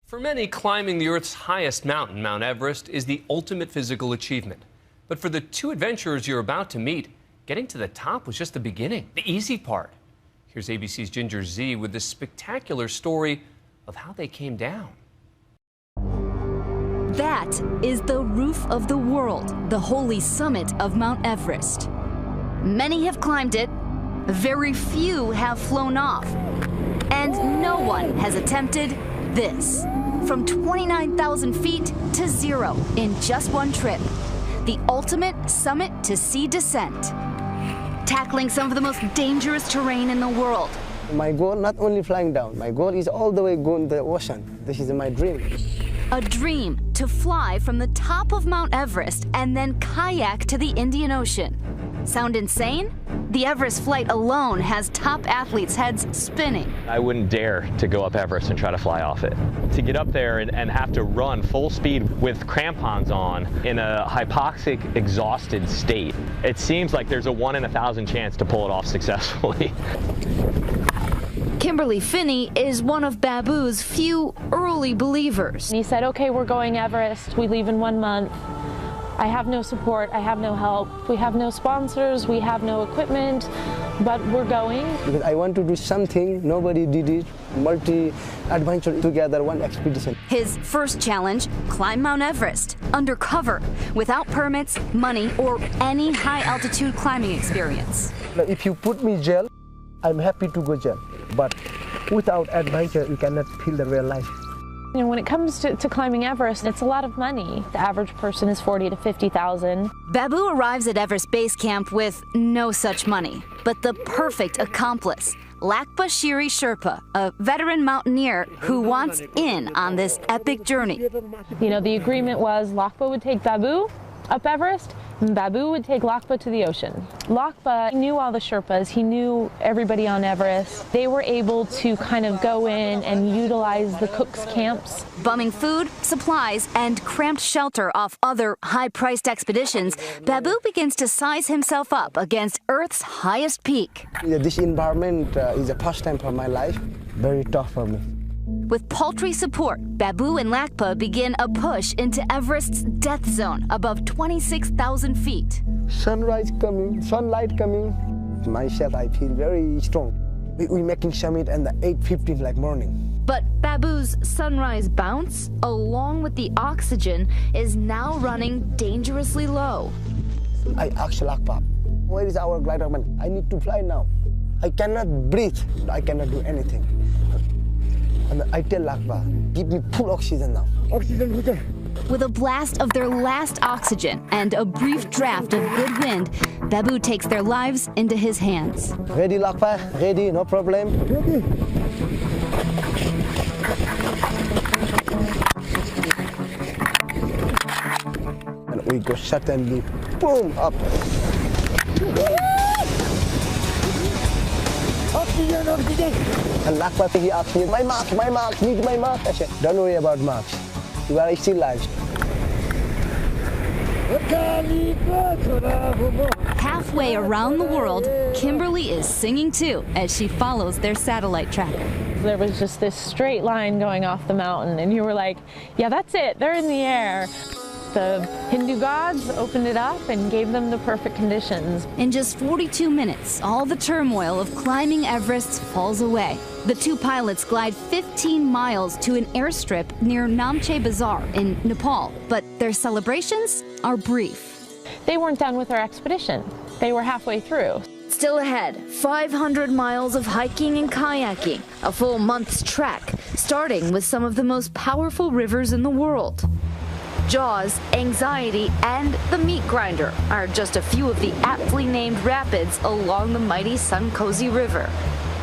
For many, climbing the Earth's highest mountain, Mount Everest, is the ultimate physical achievement. But for the two adventurers you're about to meet, getting to the top was just the beginning, the easy part. Here's ABC's Ginger Z with this spectacular story of how they came down. That is the roof of the world, the holy summit of Mount Everest. Many have climbed it, very few have flown off, and no one has attempted this. From 29,000 feet to zero in just one trip. The ultimate summit-to-sea descent. Tackling some of the most dangerous terrain in the world. My goal, not only flying down, my goal is all the way going to the ocean. This is my dream. A dream to fly from the top of Mount Everest and then kayak to the Indian Ocean. Sound insane? The Everest flight alone has top athletes' heads spinning. I wouldn't dare to go up Everest and try to fly off it. To get up there and have to run full speed with crampons on in a hypoxic, exhausted state, it seems like there's a 1 in 1,000 chance to pull it off successfully. Kimberly Finney is one of Babu's few early believers. He said, okay, we're going Everest. We leave in 1 month. I have no support, I have no help, we have no sponsors, we have no equipment, but we're going. Because I want to do something, nobody did it, multi-adventure together, one expedition. His first challenge, climb Mount Everest, undercover, without permits, money, or any high-altitude climbing experience. If you put me in jail, I'm happy to go jail, but without adventure, you cannot feel the real life. You know, when it comes to climbing Everest, it's a lot of money. The average person is 40 to 50,000. Babu arrives at Everest Base Camp with no such money, but the perfect accomplice, Lakpa Shiri Sherpa, a veteran mountaineer who wants in on this epic journey. You know, the agreement was Lakpa would take Babu up Everest, and Babu would take Lakpa to the ocean. Lakpa knew all the Sherpas, he knew everybody on Everest. They were able to kind of go in and utilize the cooks' camps. Bumming food, supplies, and cramped shelter off other high-priced expeditions, Babu begins to size himself up against Earth's highest peak. This environment is the first time for my life, very tough for me. With paltry support, Babu and Lakpa begin a push into Everest's death zone above 26,000 feet. Sunrise coming, sunlight coming. Myself, I feel very strong. We're making summit at the 8:15 like morning. But Babu's sunrise bounce, along with the oxygen, is now running dangerously low. I asked Lakpa, where is our glider man? I need to fly now. I cannot breathe. I cannot do anything. And I tell Lakpa, give me full oxygen now. Oxygen, okay. With a blast of their last oxygen and a brief draft of good wind, Babu takes their lives into his hands. Ready, Lakpa? Ready, no problem. Ready. And we go suddenly, boom, up. Oxygen, oxygen. And Lakpa, he asked me, my mark, need my mark. I said, don't worry about marks. You are still alive. Halfway around the world, Kimberly is singing too as she follows their satellite tracker. There was just this straight line going off the mountain, and you were like, yeah, that's it, they're in the air. The Hindu gods opened it up and gave them the perfect conditions. In just 42 minutes, all the turmoil of climbing Everest falls away. The two pilots glide 15 miles to an airstrip near Namche Bazaar in Nepal, but their celebrations are brief. They weren't done with their expedition. They were halfway through. Still ahead, 500 miles of hiking and kayaking, a full month's trek, starting with some of the most powerful rivers in the world. Jaws, Anxiety, and the Meat Grinder are just a few of the aptly named rapids along the mighty Sankosi River.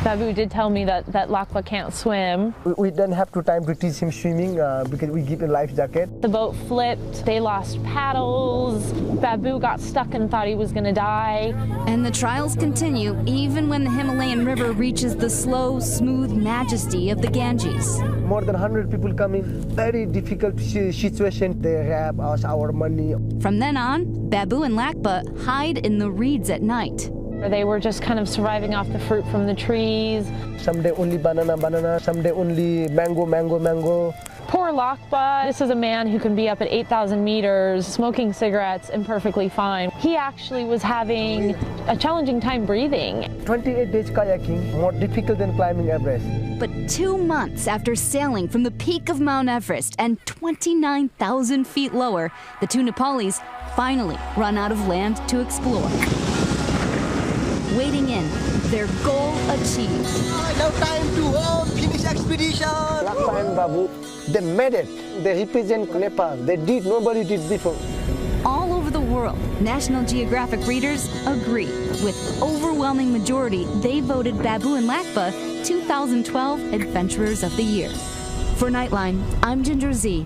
Babu did tell me that Lakpa can't swim. We don't have time to teach him swimming because we give him a life jacket. The boat flipped, they lost paddles, Babu got stuck and thought he was going to die. And the trials continue even when the Himalayan river reaches the slow, smooth majesty of the Ganges. More than 100 people come in, very difficult situation. They have us our money. From then on, Babu and Lakpa hide in the reeds at night. They were just kind of surviving off the fruit from the trees. Someday only banana, someday only mango. Poor Lakpa. This is a man who can be up at 8,000 meters, smoking cigarettes and perfectly fine. He actually was having a challenging time breathing. 28 days kayaking, more difficult than climbing Everest. But 2 months after sailing from the peak of Mount Everest and 29,000 feet lower, the two Nepalis finally run out of land to explore. Wading in, their goal achieved. Now time to home, finish expedition. Lakpa and Babu, they made it. They represent Nepal. Nobody did before. All over the world, National Geographic readers agree. With overwhelming majority, they voted Babu and Lakpa 2012 Adventurers of the Year. For Nightline, I'm Ginger Z.